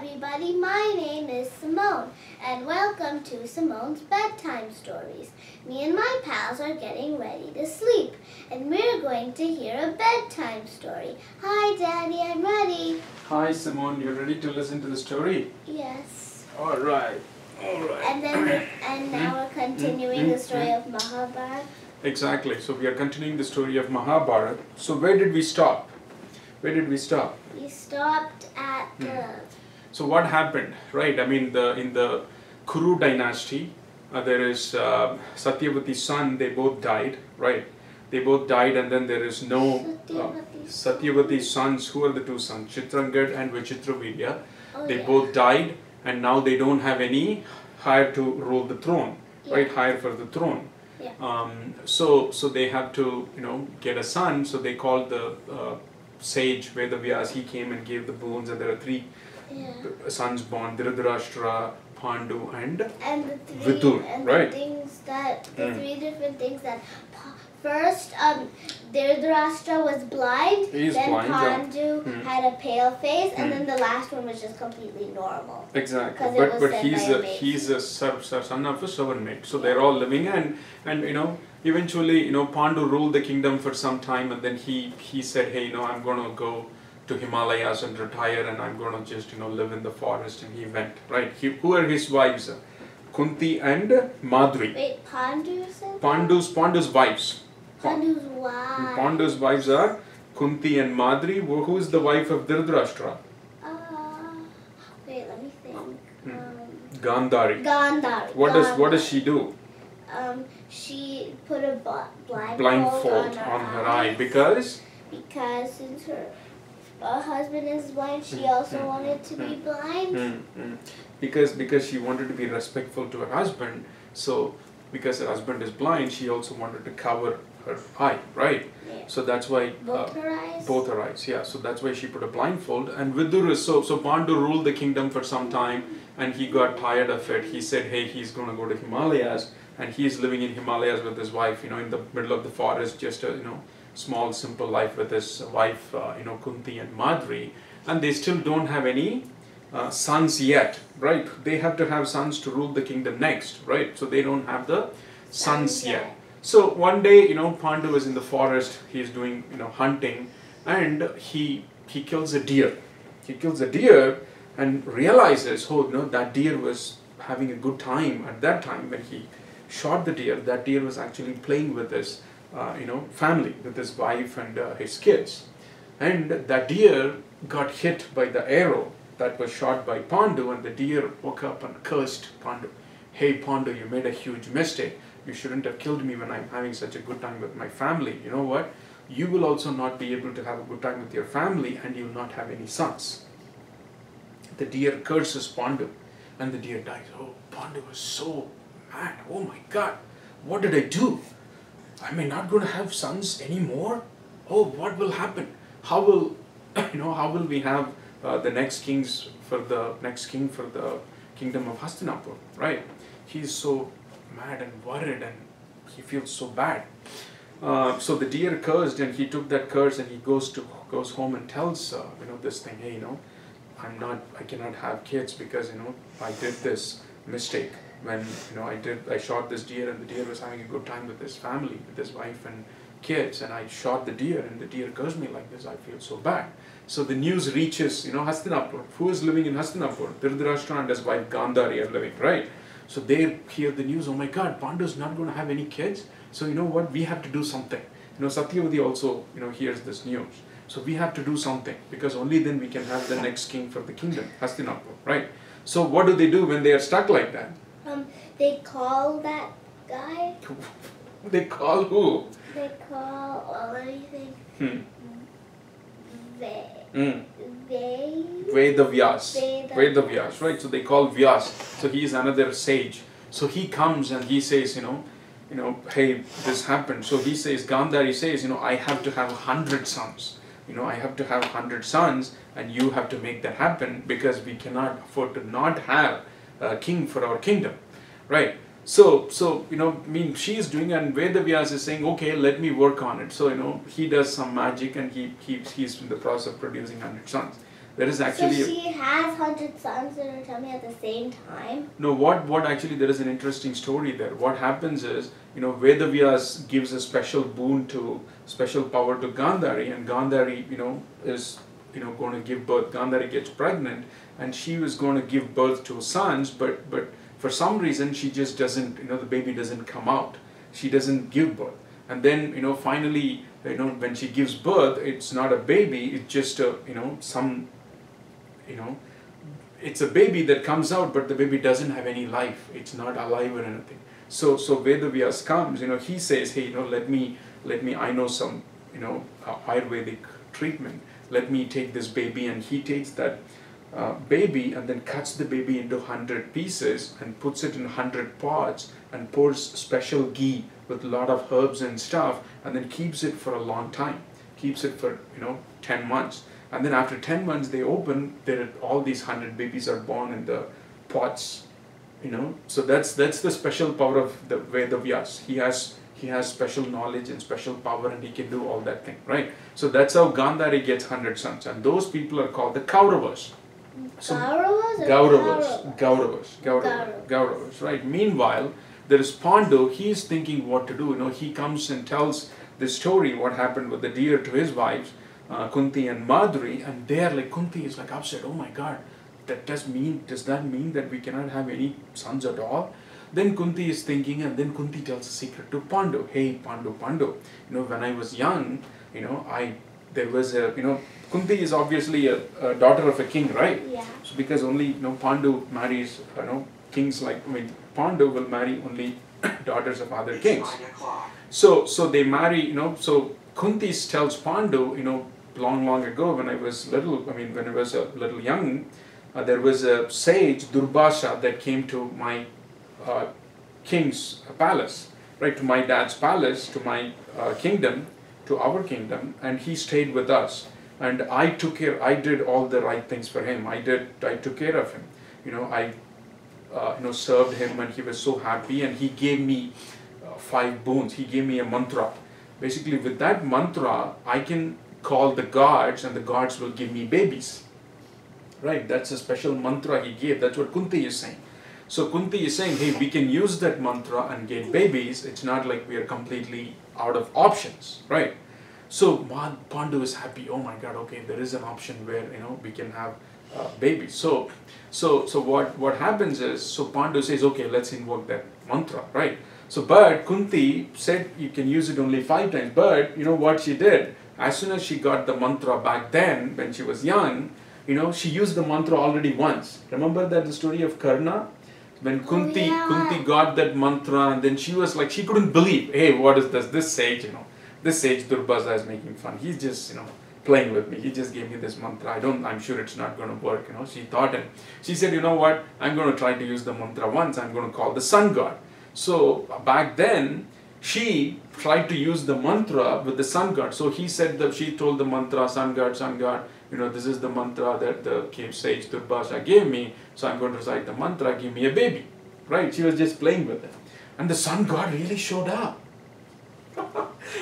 everybody, my name is Simone and welcome to Simone's Bedtime Stories. Me and my pals are getting ready to sleep and we're going to hear a bedtime story. Hi Daddy, I'm ready. Hi Simone, you ready to listen to the story? Yes. Alright. And now we're continuing the story of Mahabharat. Exactly, so we are continuing the story of Mahabharat. So where did we stop? We stopped at the... So what happened, right? I mean, in the Kuru dynasty, there is Satyavati's son, they both died, right? They both died, and then there is no Satyavati's sons. Who are the two sons? Chitrangad and Vichitravirya. They both died, and now they don't have any heir to rule the throne, right? Heir for the throne. So they have to, get a son. So they called the sage Vedavyas. He came and gave the boons, and there are three sons born: Dhritarashtra, Pandu, and Vidur. Right? The three different things that first, Dhritarashtra was blind. Then Pandu had a pale face, and then the last one was just completely normal. Exactly, but he's a son of a servant maid. So they're all living, and eventually Pandu ruled the kingdom for some time, and then he said, hey, I'm going to go to Himalayas and retire, and I'm going to just live in the forest. And he went, right? Who are his wives? Kunti and Madri. Wait, Pandu said? Pandu's wives. Pandu's wives. Pandu's wives are Kunti and Madri. Who is the wife of Dhritarashtra? Wait, let me think. Gandhari. Gandhari. What does she do? She put a blindfold on her eye because since her husband is blind, she also wanted to be blind. Because she wanted to be respectful to her husband. So because her husband is blind, she also wanted to cover her eye, right? So that's why both her eyes. Yeah. So that's why she put a blindfold. And Vidur is so Pandu ruled the kingdom for some time, and he got tired of it. He said, hey, he's going to go to Himalayas, and he's living in Himalayas with his wife, in the middle of the forest, just a small simple life with his wife, Kunti and Madri, and they still don't have any sons yet, right? They have to have sons to rule the kingdom next, right? So they don't have the sons yet. So one day, Pandu is in the forest. He's doing, hunting, and he kills a deer. He kills a deer and realizes, oh no, that deer was having a good time at that time when he shot the deer. That deer was actually playing with his, family, with his wife and his kids, and that deer got hit by the arrow that was shot by Pandu, and the deer woke up and cursed Pandu. Hey Pandu, you made a huge mistake. You shouldn't have killed me when I'm having such a good time with my family. You know what? You will also not be able to have a good time with your family, and you will not have any sons. The deer curses Pandu, and the deer dies. Oh, Pandu was so mad. Oh my God, what did I do? Am I not going to have sons anymore? Oh, what will happen? How will we have the next king for the kingdom of Hastinapur, right? He's so mad and worried, and he feels so bad. So the deer cursed, and he took that curse, and he goes home and tells this thing. Hey, I cannot have kids because I did this mistake when I shot this deer, and the deer was having a good time with his family, with his wife and kids, and I shot the deer, and the deer cursed me like this. I feel so bad. So the news reaches Hastinapur. Who is living in Hastinapur? Dhritarashtra and his wife Gandhari are living, right? So they hear the news. Oh my God, Pandu is not going to have any kids. So you know what? We have to do something. Satyavati also hears this news. So we have to do something, because only then we can have the next king for the kingdom, Hastinapur, right? So what do they do when they are stuck like that? They call that guy. They call who? They call, let me think. Vedavyas, right? So they call Vyas. So he is another sage. So he comes and he says, hey, this happened. So he says, Gandhari says, I have to have 100 sons. I have to have 100 sons, and you have to make that happen, because we cannot afford to not have a king for our kingdom, right? So she is doing, and Vedavyas is saying, okay, let me work on it. So he does some magic, and he's in the process of producing 100 sons. There is actually... So she has 100 sons in her tummy at the same time? No, what actually, there is an interesting story there. What happens is, Vedavyas gives a special special power to Gandhari, and Gandhari, is, going to give birth. Gandhari gets pregnant, and she was going to give birth to sons, but for some reason, she just doesn't, the baby doesn't come out. She doesn't give birth. And then, finally, when she gives birth, it's not a baby, it's just a, it's a baby that comes out, but the baby doesn't have any life. It's not alive or anything. So Vedavyas comes, he says, hey, let me, I know some, Ayurvedic treatment. Let me take this baby, and he takes that baby and then cuts the baby into 100 pieces and puts it in 100 pots and pours special ghee with a lot of herbs and stuff, and then keeps it for a long time. Keeps it for 10 months. And then after 10 months they open, all these 100 babies are born in the pots. So that's the special power of the Vedavyas. He has special knowledge and special power, and he can do all that thing, right? So that's how Gandhari gets 100 sons, and those people are called the Kauravas. So, Kauravas, right? Meanwhile, there is Pandu. He is thinking what to do. He comes and tells the story, what happened with the deer, to his wives, Kunti and Madhuri, and they are like, Kunti is like upset. Oh my God, does that mean that we cannot have any sons at all? Then Kunti is thinking, and then Kunti tells a secret to Pandu. Hey, Pandu, when I was young, there was a, Kunti is obviously a daughter of a king, right? Yeah. So because only, Pandu marries, kings like, Pandu will marry only daughters of other kings. So they marry, so Kunti tells Pandu, long ago when I was little, when I was a little young, there was a sage, Durbasha, that came to my king's palace, right, to my dad's palace, to my kingdom, to our kingdom, and he stayed with us. And I did all the right things for him. I took care of him. I served him, and he was so happy, and he gave me 5 boons. He gave me a mantra. Basically, with that mantra, I can call the gods, and the gods will give me babies. Right? That's a special mantra he gave. That's what Kunti is saying. So Kunti is saying, hey, we can use that mantra and get babies. It's not like we are completely out of options, right? So Pandu is happy. Oh my God, okay, there is an option where we can have babies. So what happens is, so Pandu says, okay, let's invoke that mantra, right? So but Kunti said you can use it only 5 times. But what she did, as soon as she got the mantra back then, when she was young, she used the mantra already once. Remember that the story of Karna? When Kunti got that mantra, and then she was like, she couldn't believe, hey, what is this? This sage, this sage Durbasa is making fun. He's just, playing with me. He just gave me this mantra. I'm sure it's not going to work, She thought, and she said, you know what? I'm going to try to use the mantra once. I'm going to call the sun god. So back then, she tried to use the mantra with the sun god. So she told the mantra, sun god, this is the mantra that the cave sage Durbasa gave me. So I'm going to recite the mantra, give me a baby. Right? She was just playing with it. And the sun god really showed up.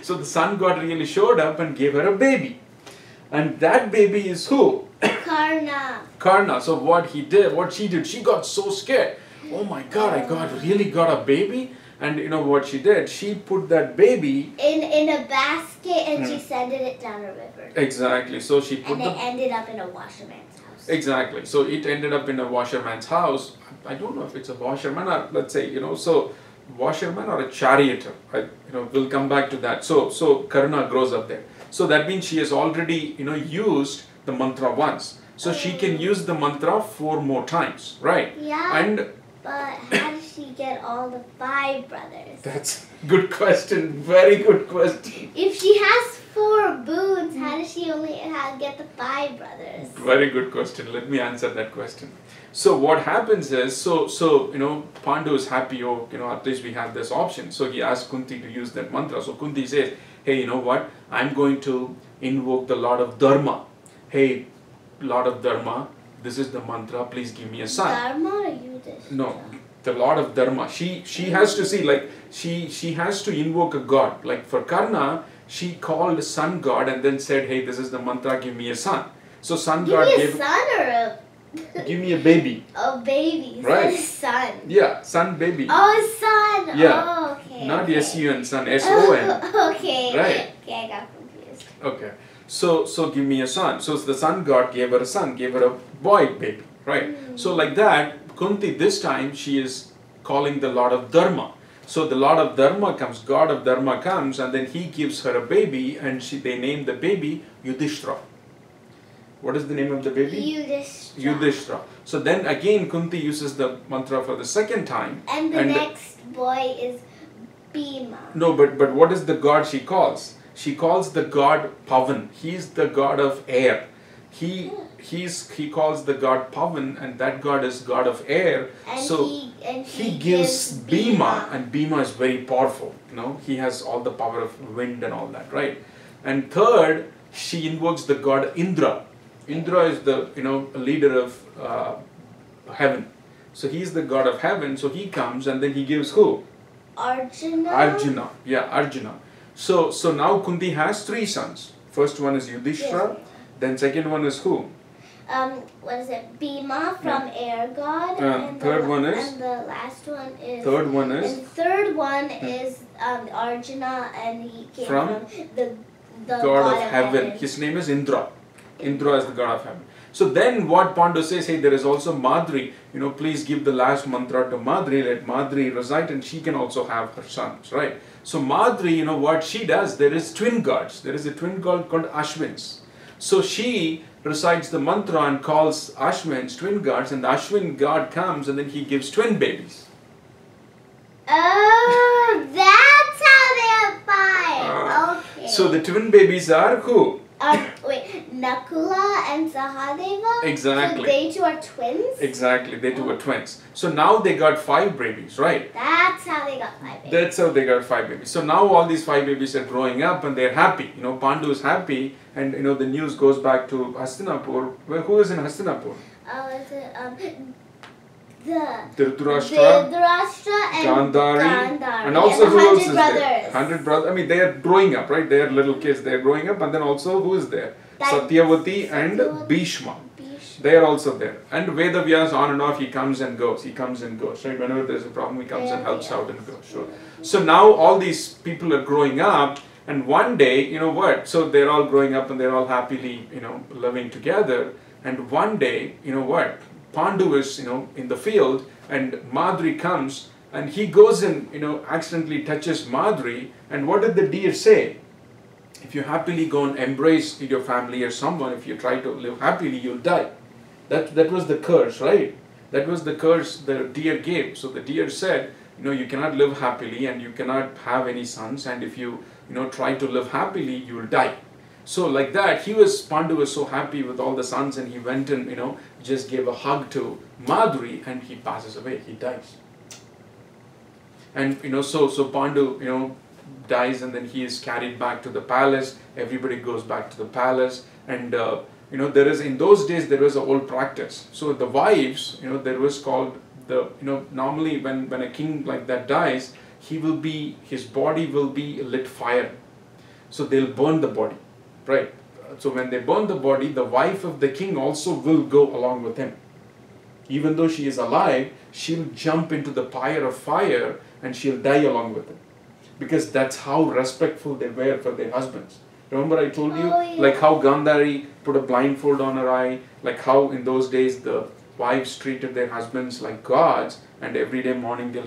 So the sun god really showed up and gave her a baby. And that baby is who? Karna. So what she did, she got so scared. Oh my God, I really got a baby? And what she did? She put that baby in a basket, and she sent it down a river. Exactly. So she put it ended up in a washerman's house. Exactly. So it ended up in a washerman's house. I don't know if it's a washerman or, let's say, so washerman or a charioteer. We'll come back to that. So Karna grows up there. So that means she has already, used the mantra once. So she can use the mantra 4 more times, right? Yeah. But how did she get all the 5 brothers? That's a good question. Very good question. If she has 4 boons, how does she only get the 5 brothers? Very good question. Let me answer that question. So what happens is, Pandu is happy, at least we have this option. So he asks Kunti to use that mantra. So Kunti says, hey, you know what? I'm going to invoke the Lord of Dharma. Hey, Lord of Dharma, this is the mantra, please give me a son. Dharma or Yudhishthira? No, the Lord of Dharma. She has to see, like, she has to invoke a god. Like for Karna, she called sun god and then said, hey, this is the mantra, give me a son. So sun Give god me a gave son or give me a baby. a baby. Right. So son. Yeah, son baby. Oh, son. Yeah. Oh, okay. Not okay. S-U-N, son, S-O-N. Okay. Right. Okay, I got confused. Okay. So give me a son. So the sun god gave her a son, gave her a boy baby, right? So like that, Kunti this time she is calling the Lord of Dharma. So the Lord of Dharma comes, God of Dharma comes, and then he gives her a baby, and they name the baby Yudhishthira. What is the name of the baby? Yudhishthira. Yudhishthira. So then again Kunti uses the mantra for the second time. And the next boy is Bhima. No, but what is the god she calls? She calls the god Pavan. He's the god of air. He calls the god Pavan, and that god is god of air. And so he gives gives Bhima, and Bhima is very powerful. You know, he has all the power of wind and all that, right? And third, she invokes the god Indra. Indra is the leader of heaven. So he's the god of heaven. So he comes and then he gives who? Arjuna. Arjuna. Yeah, Arjuna. So now Kunti has 3 sons. First one is Yudhishthira. Yes. Then second one is who? What is it? Bhima from air god. And third one is? And the last one is. Third one is? And third one is Arjuna, and he came From? the God of heaven. His name is Indra. Indra is the god of heaven. So then what Pandu says, hey, there is also Madri. Please give the last mantra to Madri. Let Madri recite, and she can also have her sons, right? So Madri, what she does, there is twin gods. There is a twin god called Ashwins. So she recites the mantra and calls Ashwins, twin gods, and the Ashwin god comes and then he gives twin babies. Oh, that's how they are five. Okay. So the twin babies are who? Wait, Nakula and Sahadeva? Exactly. So they two are twins? Exactly, they two are twins. So now they got 5 babies, right? That's how they got 5 babies. That's how they got 5 babies. So now all these 5 babies are growing up and they're happy. Pandu is happy, and the news goes back to Hastinapur. Who is in Hastinapur? Is it, Dhritarashtra, and Gandhari, and also who else is brothers. there? 100 brothers. I mean, they are growing up, right? They are little kids. They are growing up, and then also who is there? Satyavati and Bhishma. They are also there. And Vedavyas, on and off, he comes and goes. He comes and goes, right? Whenever there's a problem, he comes and helps out and goes. Sure. So now all these people are growing up, and one day, So they're all growing up and they're all happily, living together. And one day, Pandu is, in the field, and Madri comes, and he goes and, accidentally touches Madri, and what did the deer say? If you happily go and embrace your family or someone, if you try to live happily, you'll die. That was the curse, right? That was the curse the deer gave. So the deer said, you cannot live happily, and you cannot have any sons, and if you, try to live happily, you will die. So like that, Pandu was so happy with all the sons, and he went and, just gave a hug to Madri, and he passes away, he dies. And, so Pandu, dies, and then he is carried back to the palace. Everybody goes back to the palace, and, in those days, there was a old practice. So the wives, there was called normally when a king like that dies, his body will be lit fire. So they'll burn the body. Right. So when they burn the body, the wife of the king also will go along with him. Even though she is alive, she'll jump into the pyre of fire and she'll die along with him. Because that's how respectful they were for their husbands. Remember I told you, like how Gandhari put a blindfold on her eye, like how in those days the wives treated their husbands like gods, and every day morning they'll